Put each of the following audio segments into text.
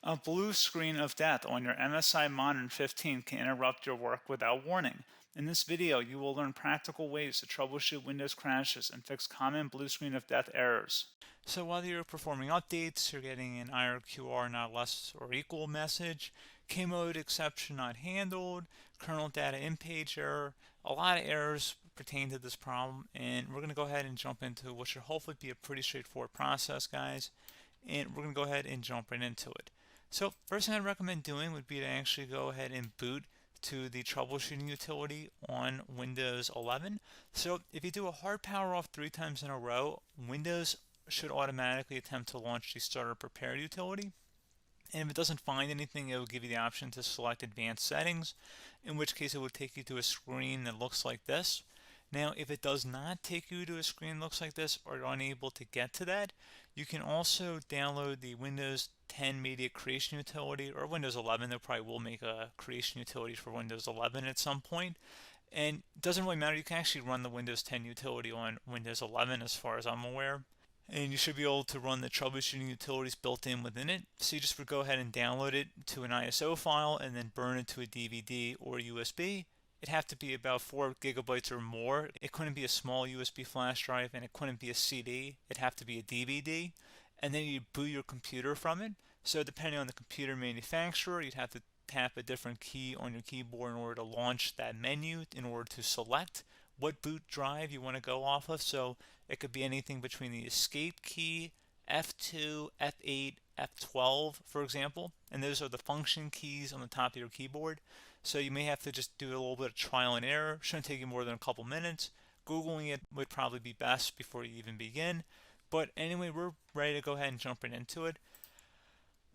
A blue screen of death on your MSI Modern 15 can interrupt your work without warning. In this video, you will learn practical ways to troubleshoot Windows crashes and fix common blue screen of death errors. So while you're performing updates, you're getting an IRQR not less or equal message, K-mode exception not handled, kernel data in page error, a lot of errors pertain to this problem, and we're going to go ahead and jump into what should hopefully be a pretty straightforward process, guys, and we're going to go ahead and jump right into it. So first thing I'd recommend doing would be to actually go ahead and boot to the troubleshooting utility on Windows 11. So if you do a hard power off 3 times in a row, Windows should automatically attempt to launch the starter prepare utility. And if it doesn't find anything, it will give you the option to select advanced settings, in which case it would take you to a screen that looks like this. Now, if it does not take you to a screen that looks like this, or you're unable to get to that, you can also download the Windows 10 Media Creation Utility, or Windows 11. They probably will make a creation utility for Windows 11 at some point. And it doesn't really matter. You can actually run the Windows 10 utility on Windows 11 as far as I'm aware. And you should be able to run the troubleshooting utilities built in within it. So you just would go ahead and download it to an ISO file and then burn it to a DVD or USB. It'd have to be about 4 gigabytes or more. It couldn't be a small USB flash drive, and it couldn't be a CD. It'd have to be a DVD. And then you'd boot your computer from it. So depending on the computer manufacturer, you'd have to tap a different key on your keyboard in order to launch that menu, in order to select what boot drive you want to go off of. So it could be anything between the escape key, F2, F8, F12, for example, and those are the function keys on the top of your keyboard. So you may have to just do a little bit of trial and error. Shouldn't take you more than a couple minutes. Googling it would probably be best before you even begin. But anyway, we're ready to go ahead and jump right into it.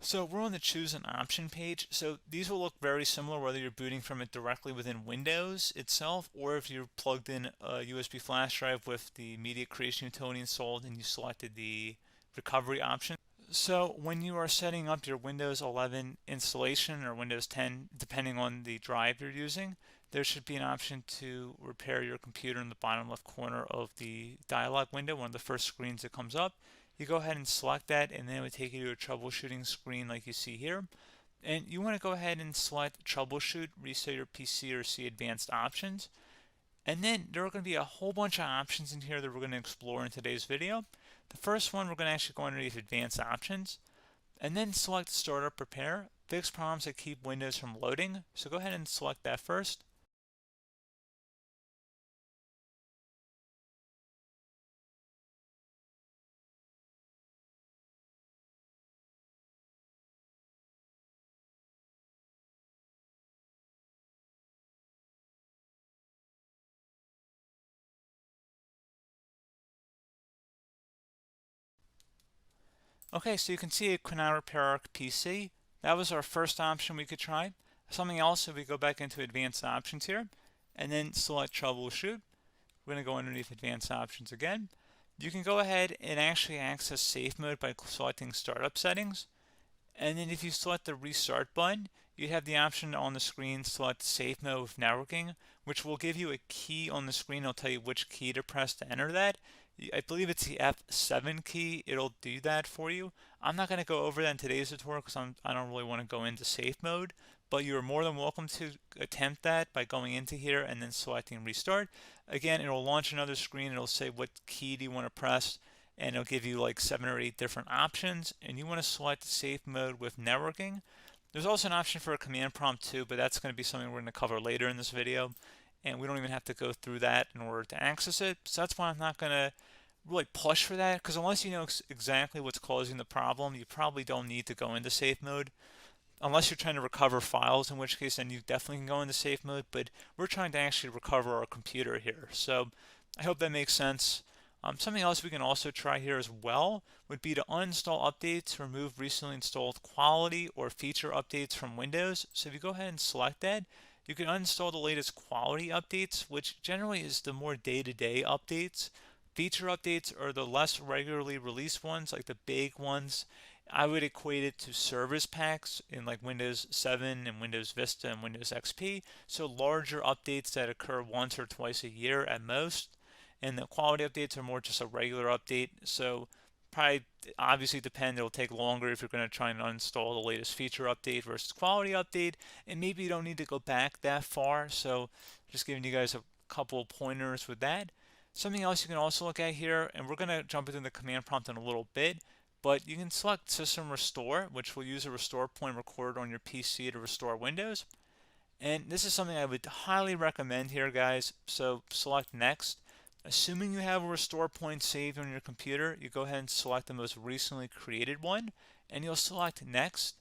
So we're on the choose an option page. So these will look very similar whether you're booting from it directly within Windows itself, or if you're plugged in a USB flash drive with the media creation utility installed and you selected the recovery option. So when you are setting up your Windows 11 installation or Windows 10, depending on the drive you're using, there should be an option to repair your computer in the bottom left corner of the dialog window, one of the first screens that comes up. You go ahead and select that, and then it would take you to a troubleshooting screen like you see here. And you want to go ahead and select troubleshoot, reset your PC, or see advanced options. And then there are going to be a whole bunch of options in here that we're going to explore in today's video. The first one, we're going to actually go underneath advanced options and then select startup prepare, fix problems that keep Windows from loading. So go ahead and select that first. Okay, so you can see it could not repair our PC. That was our first option we could try. Something else, if we go back into advanced options here and then select troubleshoot, we're going to go underneath advanced options again. You can go ahead and actually access safe mode by selecting startup settings. And then if you select the restart button, you have the option on the screen select safe mode with networking, which will give you a key on the screen. It'll tell you which key to press to enter that. I believe it's the F7 key. It'll do that for you. I'm not going to go over that in today's tutorial because I don't really want to go into safe mode, but you're more than welcome to attempt that by going into here and then selecting restart. Again, it'll launch another screen. It'll say what key do you want to press, and it'll give you like 7 or 8 different options, and you want to select safe mode with networking. There's also an option for a command prompt too, but that's going to be something we're going to cover later in this video, and we don't even have to go through that in order to access it. So that's why I'm not going to really push for that, because unless you know exactly what's causing the problem, you probably don't need to go into safe mode. Unless you're trying to recover files, in which case then you definitely can go into safe mode, but we're trying to actually recover our computer here. So I hope that makes sense. Something else we can also try here as well would be to uninstall updates, remove recently installed quality or feature updates from Windows. So if you go ahead and select that, you can uninstall the latest quality updates, which generally is the more day-to-day updates. Feature updates are the less regularly released ones, like the big ones. I would equate it to service packs in like Windows 7 and Windows Vista and Windows XP. So larger updates that occur once or twice a year at most. And the quality updates are more just a regular update. So probably obviously depend. It'll take longer if you're going to try and uninstall the latest feature update versus quality update, and maybe you don't need to go back that far. So just giving you guys a couple of pointers with that. Something else you can also look at here, and we're going to jump into the command prompt in a little bit, but you can select System Restore, which will use a restore point recorded on your PC to restore Windows. And this is something I would highly recommend here, guys. So select Next. Assuming you have a restore point saved on your computer, you go ahead and select the most recently created one, and you'll select Next,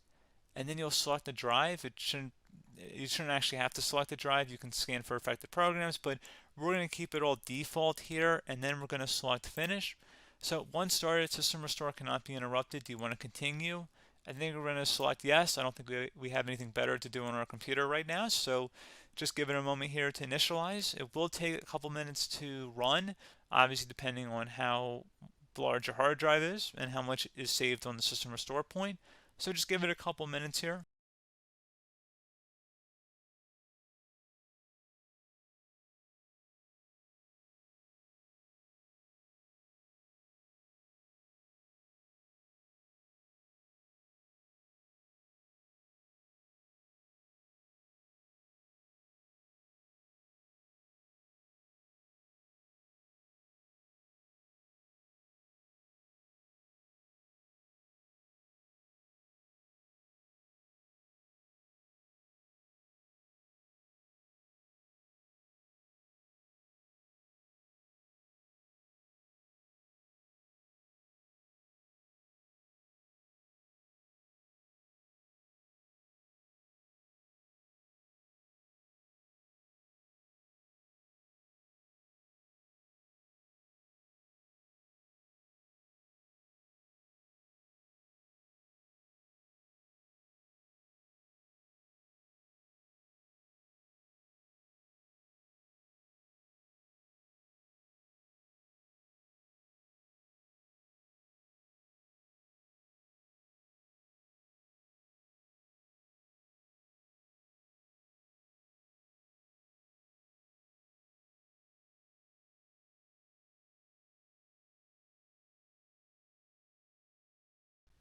and then you'll select the drive. You shouldn't actually have to select the drive. You can scan for affected programs, but we're going to keep it all default here, and then we're going to select Finish. So once started, System Restore cannot be interrupted. Do you want to continue? I think we're going to select yes. I don't think we have anything better to do on our computer right now, so just give it a moment here to initialize. It will take a couple minutes to run, obviously depending on how large your hard drive is and how much is saved on the System Restore point. So just give it a couple minutes here.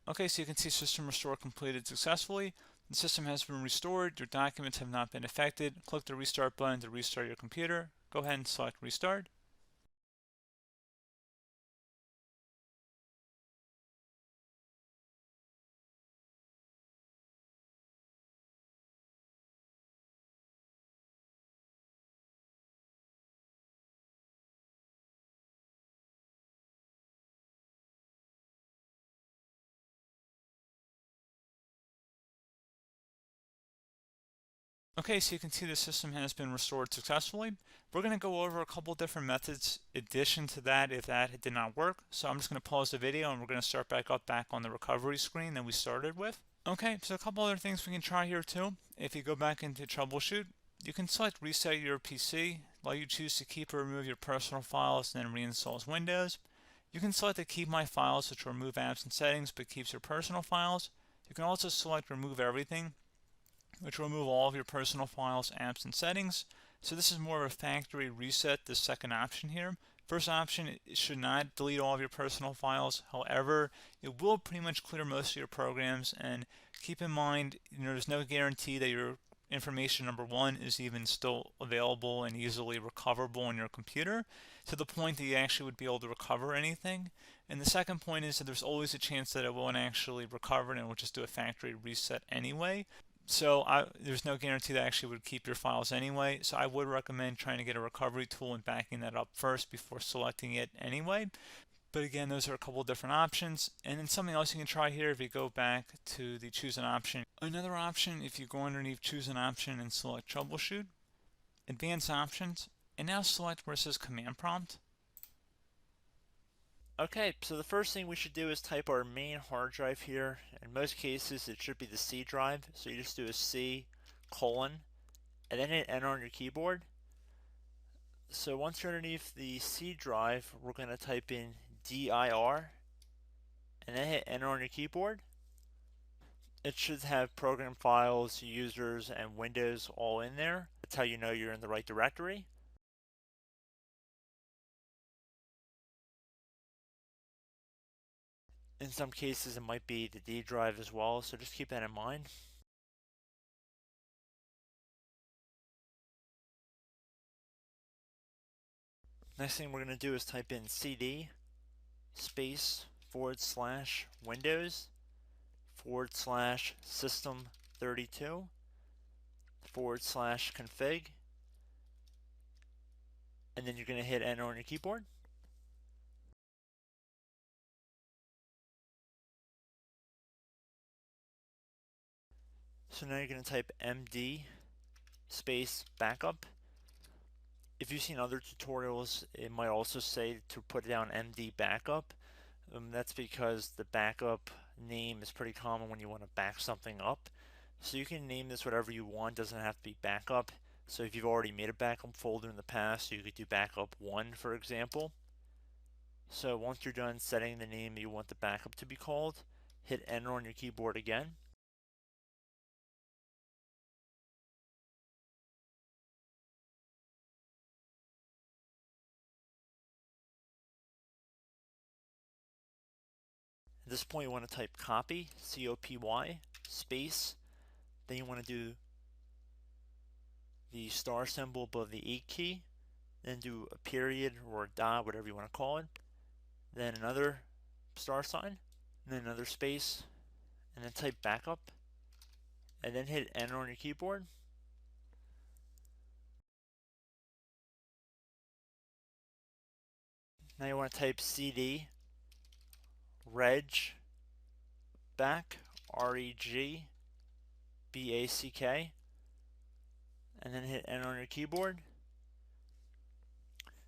Okay, so you can see System Restore completed successfully. The system has been restored. Your documents have not been affected. Click the Restart button to restart your computer. Go ahead and select Restart. Okay, so you can see the system has been restored successfully. We're going to go over a couple different methods in addition to that if that did not work. So I'm just going to pause the video and we're going to start back on the recovery screen that we started with. Okay, so a couple other things we can try here too. If you go back into troubleshoot, you can select reset your PC, while you choose to keep or remove your personal files and then reinstalls Windows. You can select to keep my files, which will remove apps and settings but keeps your personal files. You can also select remove everything, which will remove all of your personal files, apps, and settings. So this is more of a factory reset, the second option here. First option, it should not delete all of your personal files. However, it will pretty much clear most of your programs, and keep in mind, there's no guarantee that your information, number one, is even still available and easily recoverable on your computer to the point that you actually would be able to recover anything. And the second point is that there's always a chance that it won't actually recover and it will just do a factory reset anyway. So there's no guarantee that actually would keep your files anyway. So I would recommend trying to get a recovery tool and backing that up first before selecting it anyway. But again, those are a couple of different options. And then something else you can try here if you go back to the choose an option. Another option, if you go underneath choose an option and select troubleshoot, advanced options, and now select where it says command prompt. Okay, so the first thing we should do is type our main hard drive here. In most cases, it should be the C drive. So you just do a C colon and then hit enter on your keyboard. So once you're underneath the C drive, we're going to type in dir and then hit enter on your keyboard. It should have program files, users, and Windows all in there. That's how you know you're in the right directory. In some cases, it might be the D drive as well, so just keep that in mind. Next thing we're going to do is type in cd space /Windows /system32 /config, and then you're going to hit enter on your keyboard. So now you're going to type md space backup. If you've seen other tutorials, it might also say to put down md backup. That's because the backup name is pretty common when you want to back something up. So you can name this whatever you want, doesn't have to be backup. So if you've already made a backup folder in the past, you could do backup 1, for example. So once you're done setting the name you want the backup to be called, hit enter on your keyboard again. At this point you want to type copy, C-O-P-Y, space, then you want to do the star symbol above the 8 key, then do a period or a dot, whatever you want to call it, then another star sign, and then another space, and then type backup, and then hit enter on your keyboard. Now you want to type cd reg back, REGBACK, and then hit enter on your keyboard.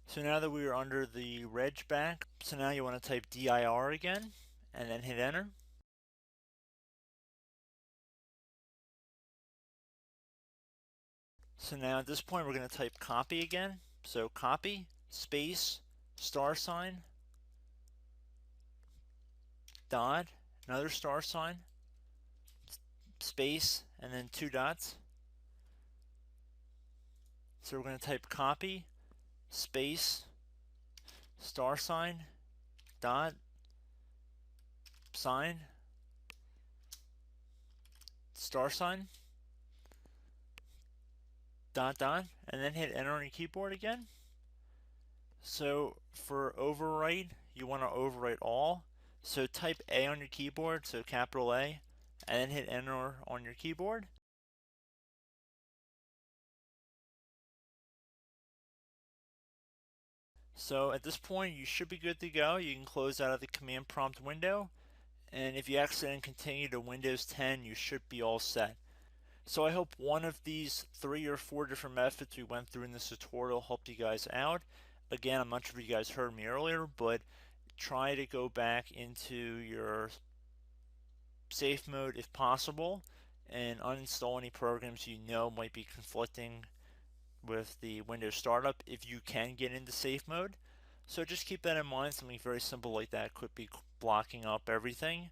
So now that we are under the reg back, so now you want to type dir again, and then hit enter. So now at this point we're going to type copy again. So copy, space, star sign, dot, another star sign, space, and then 2 dots. So we're going to type copy, space, star sign, dot, sign, star sign, dot, dot, and then hit enter on your keyboard again. So for overwrite, you want to overwrite all. So type A on your keyboard, so capital A, and then hit enter on your keyboard. So at this point you should be good to go. You can close out of the command prompt window, and if you accidentally continue to Windows 10 you should be all set. So I hope one of these 3 or 4 different methods we went through in this tutorial helped you guys out. Again, I'm not sure if you guys heard me earlier, but try to go back into your safe mode if possible and uninstall any programs you know might be conflicting with the Windows startup if you can get into safe mode. So just keep that in mind. Something very simple like that could be blocking up everything.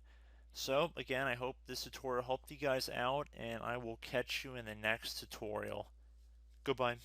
So again, I hope this tutorial helped you guys out, and I will catch you in the next tutorial. Goodbye.